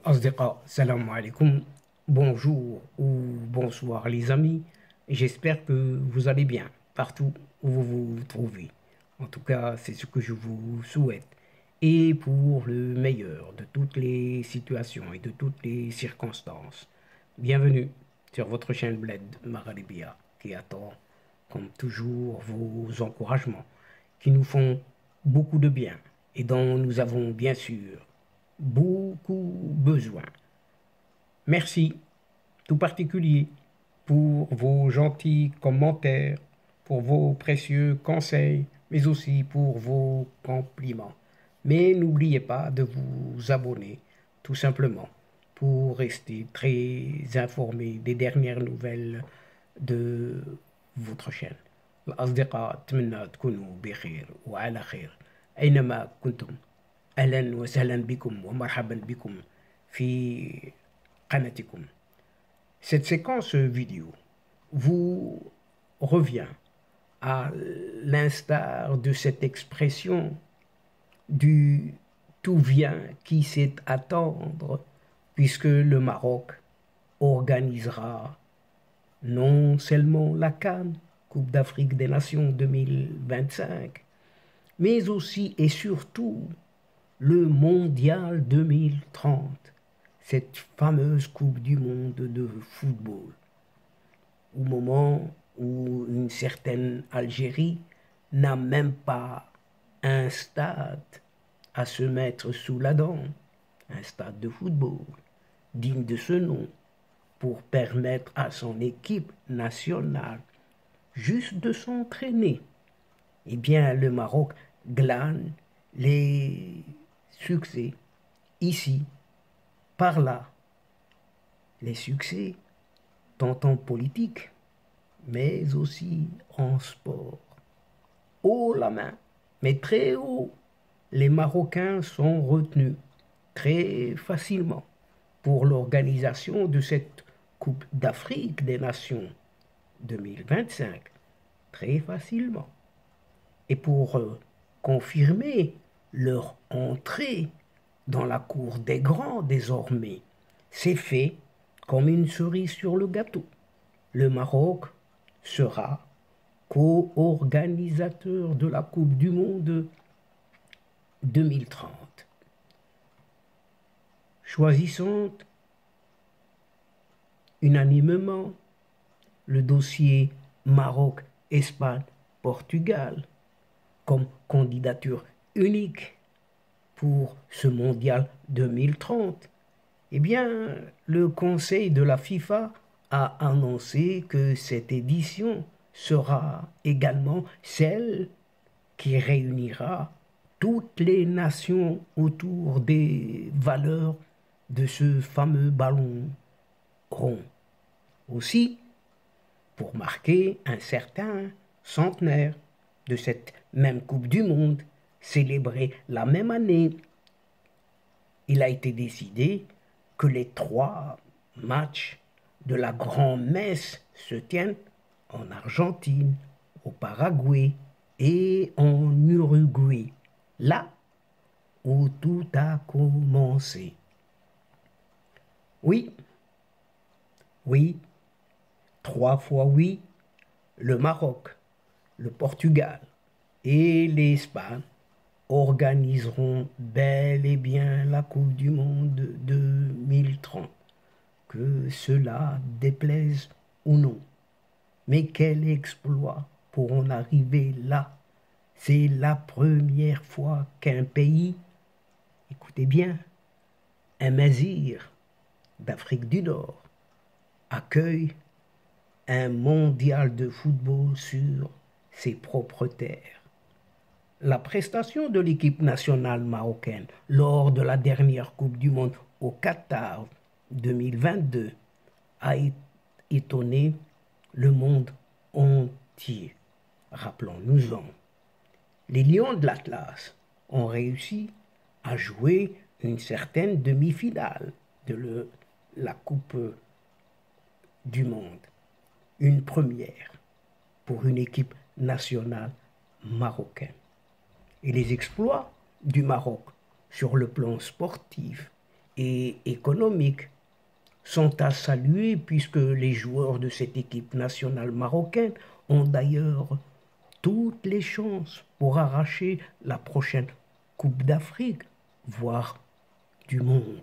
Asdiqa, salam alaikum, bonjour ou bonsoir les amis, j'espère que vous allez bien partout où vous vous trouvez. En tout cas, c'est ce que je vous souhaite. Et pour le meilleur de toutes les situations et de toutes les circonstances. Bienvenue sur votre chaîne Bled Maralibia qui attend, comme toujours, vos encouragements qui nous font beaucoup de bien et dont nous avons bien sûr beaucoup besoin. Merci tout particulier pour vos gentils commentaires, pour vos précieux conseils, mais aussi pour vos compliments. Mais n'oubliez pas de vous abonner, tout simplement, pour rester très informé des dernières nouvelles de votre chaîne. الأصدقاء أتمنى تكونوا بخير وعلى خير أينما كنتم. أهلا وسهلا بكم ومرحبا بكم في قناتكم. Cette séquence vidéo vous revient à l'instar de cette expression du tout vient qui sait attendre, puisque le Maroc organisera non seulement la CAN, Coupe d'Afrique des Nations 2025, mais aussi et surtout le Mondial 2030, cette fameuse Coupe du monde de football, au moment où une certaine Algérie n'a même pas un stade à se mettre sous la dent, un stade de football digne de ce nom, pour permettre à son équipe nationale juste de s'entraîner. Eh bien, le Maroc glane les succès ici, par là, les succès tant en politique, mais aussi en sport. Haut la main, mais très haut, les Marocains sont retenus très facilement pour l'organisation de cette Coupe d'Afrique des Nations 2025, très facilement. Et pour confirmer leur entrée dans la cour des grands désormais, c'est fait comme une cerise sur le gâteau. Le Maroc sera co-organisateur de la Coupe du Monde 2030. Choisissant unanimement le dossier Maroc-Espagne-Portugal comme candidature unique pour ce mondial 2030, eh bien, le Conseil de la FIFA a annoncé que cette édition sera également celle qui réunira toutes les nations autour des valeurs de ce fameux ballon rond. Aussi, pour marquer un certain centenaire de cette même Coupe du Monde, célébrée la même année, il a été décidé que les 3 matchs de la grand-messe se tiennent en Argentine, au Paraguay et en Uruguay, là où tout a commencé. Oui, oui, 3 fois oui, le Maroc, le Portugal et l'Espagne organiseront bel et bien la Coupe du Monde 2030, que cela déplaise ou non. Mais quel exploit pour en arriver là! C'est la première fois qu'un pays, écoutez bien, un Mazir d'Afrique du Nord, accueille un mondial de football sur ses propres terres. La prestation de l'équipe nationale marocaine lors de la dernière Coupe du Monde au Qatar 2022 a étonné le monde entier. Rappelons-nous-en. Les Lions de l'Atlas ont réussi à jouer une certaine demi-finale de la Coupe du Monde. Une première pour une équipe nationale marocaine. Et les exploits du Maroc sur le plan sportif et économiques sont à saluer puisque les joueurs de cette équipe nationale marocaine ont d'ailleurs toutes les chances pour arracher la prochaine Coupe d'Afrique, voire du monde.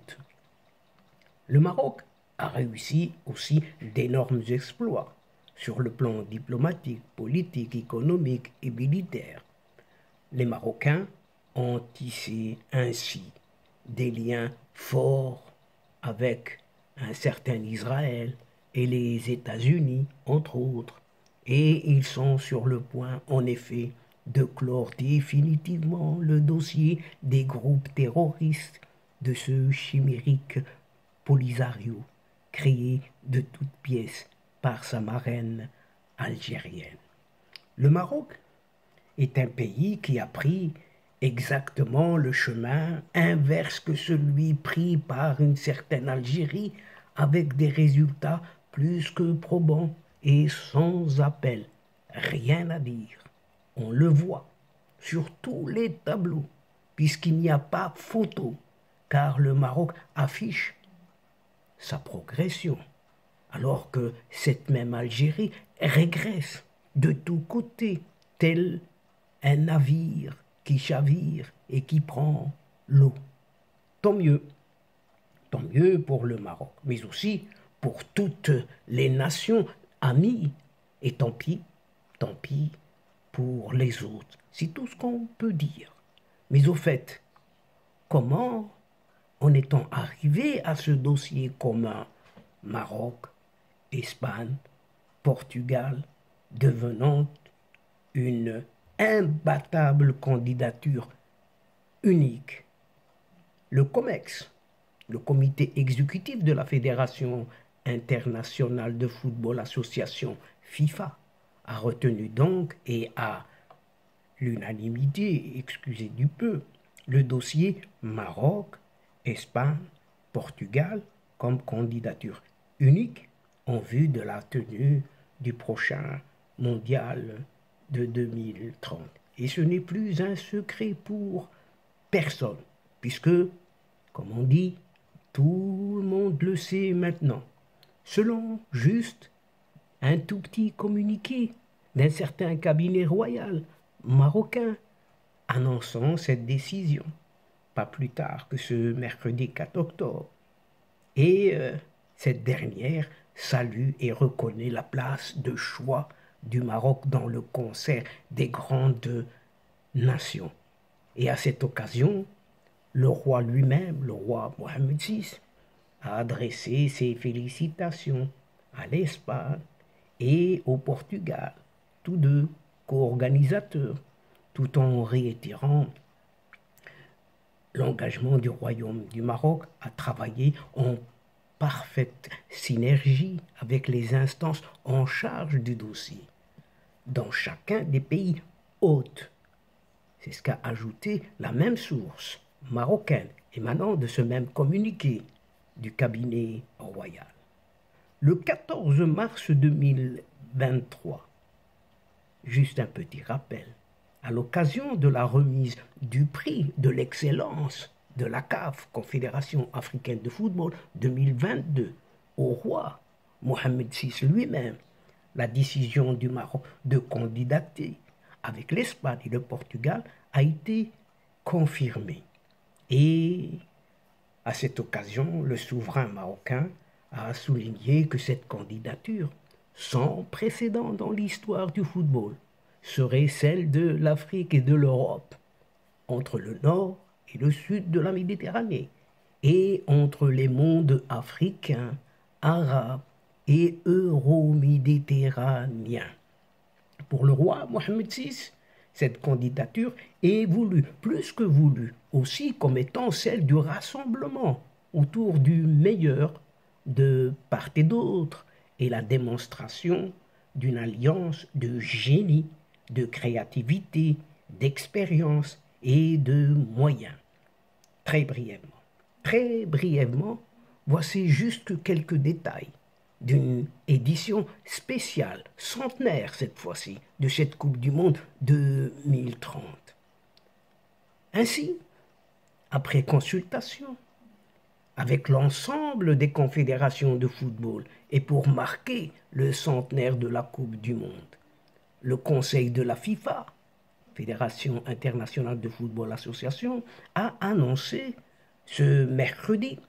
Le Maroc a réussi aussi d'énormes exploits sur le plan diplomatique, politique, économique et militaire. Les Marocains ont tissé ainsi des liens forts avec un certain Israël et les États-Unis, entre autres, et ils sont sur le point, en effet, de clore définitivement le dossier des groupes terroristes de ce chimérique Polisario, créé de toutes pièces par sa marraine algérienne. Le Maroc est un pays qui a pris exactement le chemin inverse que celui pris par une certaine Algérie, avec des résultats plus que probants et sans appel. Rien à dire. On le voit sur tous les tableaux, puisqu'il n'y a pas photo, car le Maroc affiche sa progression, alors que cette même Algérie régresse de tous côtés, tel un navire qui chavire et qui prend l'eau. Tant mieux pour le Maroc, mais aussi pour toutes les nations amies, et tant pis pour les autres. C'est tout ce qu'on peut dire. Mais au fait, comment en est-on arrivé à ce dossier commun Maroc, Espagne, Portugal, devenant une imbattable candidature unique? Le COMEX, le comité exécutif de la Fédération internationale de football association FIFA, a retenu donc et à l'unanimité, excusez du peu, le dossier Maroc, Espagne, Portugal comme candidature unique en vue de la tenue du prochain mondial de 2030. Et ce n'est plus un secret pour personne, puisque, comme on dit, tout le monde le sait maintenant. Selon juste un tout petit communiqué d'un certain cabinet royal marocain annonçant cette décision, pas plus tard que ce mercredi 4 octobre. Et cette dernière salue et reconnaît la place de choix du Maroc dans le concert des grandes nations. Et à cette occasion, le roi lui-même, le roi Mohammed VI, a adressé ses félicitations à l'Espagne et au Portugal, tous deux co-organisateurs, tout en réitérant l'engagement du Royaume du Maroc à travailler en parfaite synergie avec les instances en charge du dossier dans chacun des pays hôtes. C'est ce qu'a ajouté la même source marocaine émanant de ce même communiqué du cabinet royal. Le 14 mars 2023, juste un petit rappel, à l'occasion de la remise du prix de l'excellence de la CAF, Confédération africaine de football 2022, au roi Mohammed VI lui-même, la décision du Maroc de candidater avec l'Espagne et le Portugal a été confirmée. Et à cette occasion, le souverain marocain a souligné que cette candidature, sans précédent dans l'histoire du football, serait celle de l'Afrique et de l'Europe, entre le nord et le sud de la Méditerranée, et entre les mondes africains, arabes et euro-méditerranéens. Pour le roi Mohammed VI, cette candidature est voulue, plus que voulue, aussi comme étant celle du rassemblement autour du meilleur de part et d'autre, et la démonstration d'une alliance de génie, de créativité, d'expérience et de moyens. Très brièvement, voici juste quelques détails d'une édition spéciale, centenaire cette fois-ci, de cette Coupe du Monde 2030. Ainsi, après consultation, avec l'ensemble des confédérations de football et pour marquer le centenaire de la Coupe du Monde. Le Conseil de la FIFA, Fédération internationale de football association, a annoncé ce mercredi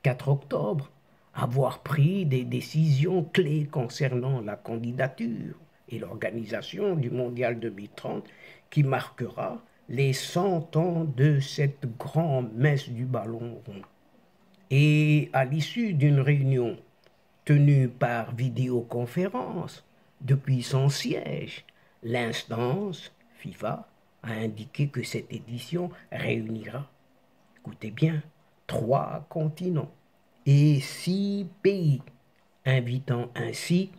4 octobre avoir pris des décisions clés concernant la candidature et l'organisation du Mondial 2030 qui marquera les 100 ans de cette grand-messe du ballon rond. Et à l'issue d'une réunion tenue par vidéoconférence depuis son siège, l'instance FIFA a indiqué que cette édition réunira, écoutez bien, 3 continents et 6 pays, invitant ainsi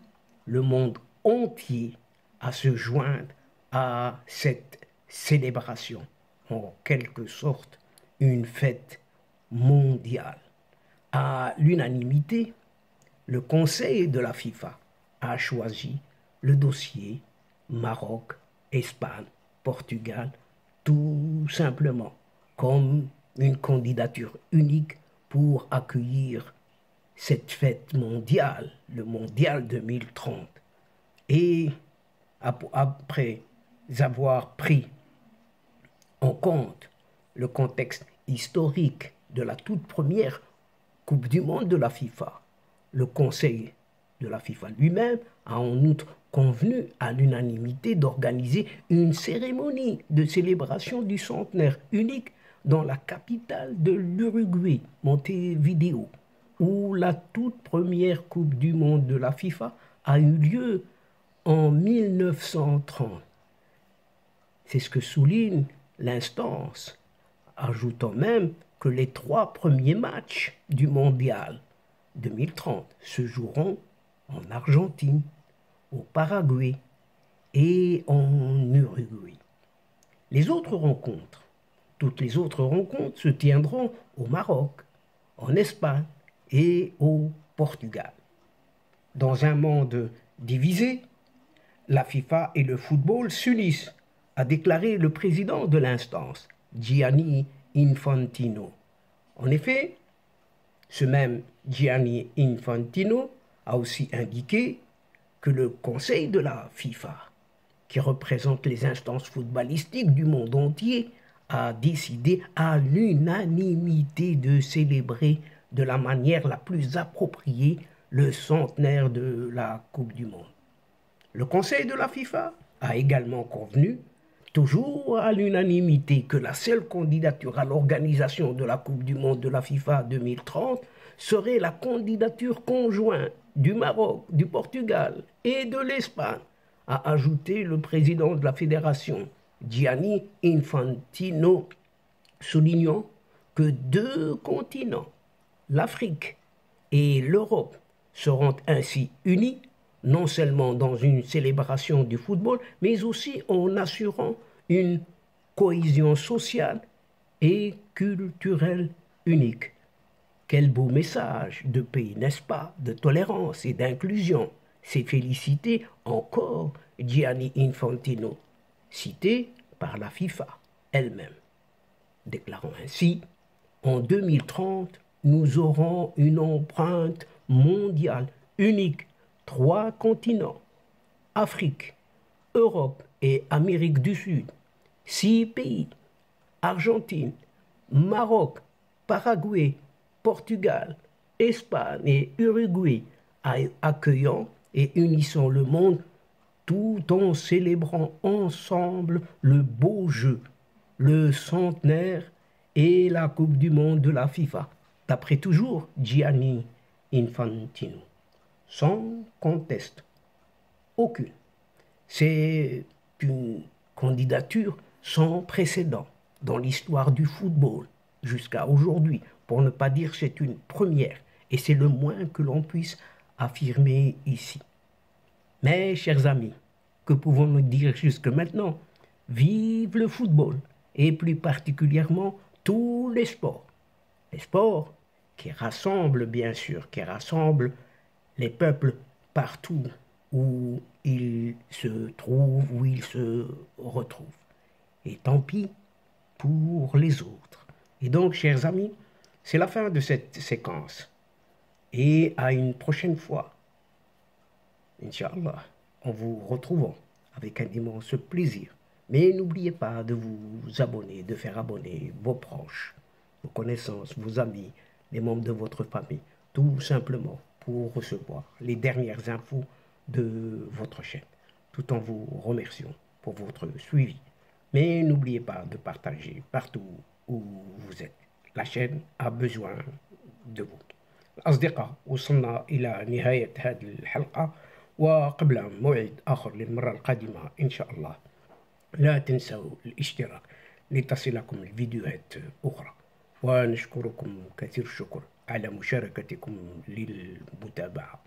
le monde entier à se joindre à cette célébration, en quelque sorte une fête mondiale. À l'unanimité, le Conseil de la FIFA a choisi le dossier Maroc, Espagne, Portugal, tout simplement comme une candidature unique pour accueillir cette fête mondiale, le Mondial 2030. Et après avoir pris en compte le contexte historique de la toute première Coupe du Monde de la FIFA, le Conseil de la FIFA lui-même a en outre convenu à l'unanimité d'organiser une cérémonie de célébration du centenaire unique dans la capitale de l'Uruguay, Montevideo, où la toute première Coupe du Monde de la FIFA a eu lieu en 1930. C'est ce que souligne l'instance, ajoutant même que les 3 premiers matchs du Mondial 2030 se joueront en Argentine, au Paraguay et en Uruguay. Toutes les autres rencontres se tiendront au Maroc, en Espagne et au Portugal. Dans un monde divisé, la FIFA et le football s'unissent, a déclaré le président de l'instance, Gianni Infantino. En effet, ce même Gianni Infantino a aussi indiqué que le Conseil de la FIFA, qui représente les instances footballistiques du monde entier, a décidé à l'unanimité de célébrer de la manière la plus appropriée le centenaire de la Coupe du Monde. Le Conseil de la FIFA a également convenu, toujours à l'unanimité, que la seule candidature à l'organisation de la Coupe du Monde de la FIFA 2030 serait la candidature conjointe du Maroc, du Portugal et de l'Espagne, a ajouté le président de la fédération, Gianni Infantino, soulignant que 2 continents, l'Afrique et l'Europe, seront ainsi unis, non seulement dans une célébration du football, mais aussi en assurant une cohésion sociale et culturelle unique. Quel beau message de paix, n'est-ce pas, de tolérance et d'inclusion. C'est félicité encore Gianni Infantino, cité par la FIFA elle-même, déclarant ainsi: en 2030, nous aurons une empreinte mondiale unique, 3 continents, Afrique, Europe et Amérique du Sud, 6 pays, Argentine, Maroc, Paraguay, Portugal, Espagne et Uruguay, accueillant et unissant le monde tout en célébrant ensemble le beau jeu, le centenaire et la Coupe du Monde de la FIFA, d'après toujours Gianni Infantino. Sans conteste aucune. C'est une candidature sans précédent dans l'histoire du football jusqu'à aujourd'hui, pour ne pas dire c'est une première, et c'est le moins que l'on puisse affirmer ici. Mais, chers amis, que pouvons-nous dire jusque maintenant? Vive le football, et plus particulièrement tous les sports. Les sports qui rassemblent, bien sûr, qui rassemblent les peuples partout où ils se trouvent, où ils se retrouvent. Et tant pis pour les autres. Et donc, chers amis, C'est la fin de cette séquence. Et à une prochaine fois, Inch'Allah, en vous retrouvant avec un immense plaisir. Mais n'oubliez pas de vous abonner, de faire abonner vos proches, vos connaissances, vos amis, les membres de votre famille, tout simplement pour recevoir les dernières infos de votre chaîne, tout en vous remerciant pour votre suivi. Mais n'oubliez pas de partager partout où vous êtes. La chaîne a besoin de vous. أصدقاء، وصلنا إلى نهاية هذه الحلقة، وقبل موعد آخر للمرة القادمة إن شاء الله لا تنسوا الاشتراك لتصلكم الفيديوهات أخرى، ونشكركم كثير الشكر على مشاركتكم للمتابعة.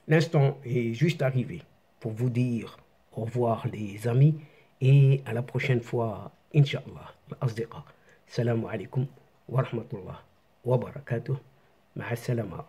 L'instant est juste arrivé pour vous dire au revoir les amis et à la prochaine fois Inch'Allah. الأصدقاء، السلام عليكم ورحمة الله وبركاته. مع السلامة.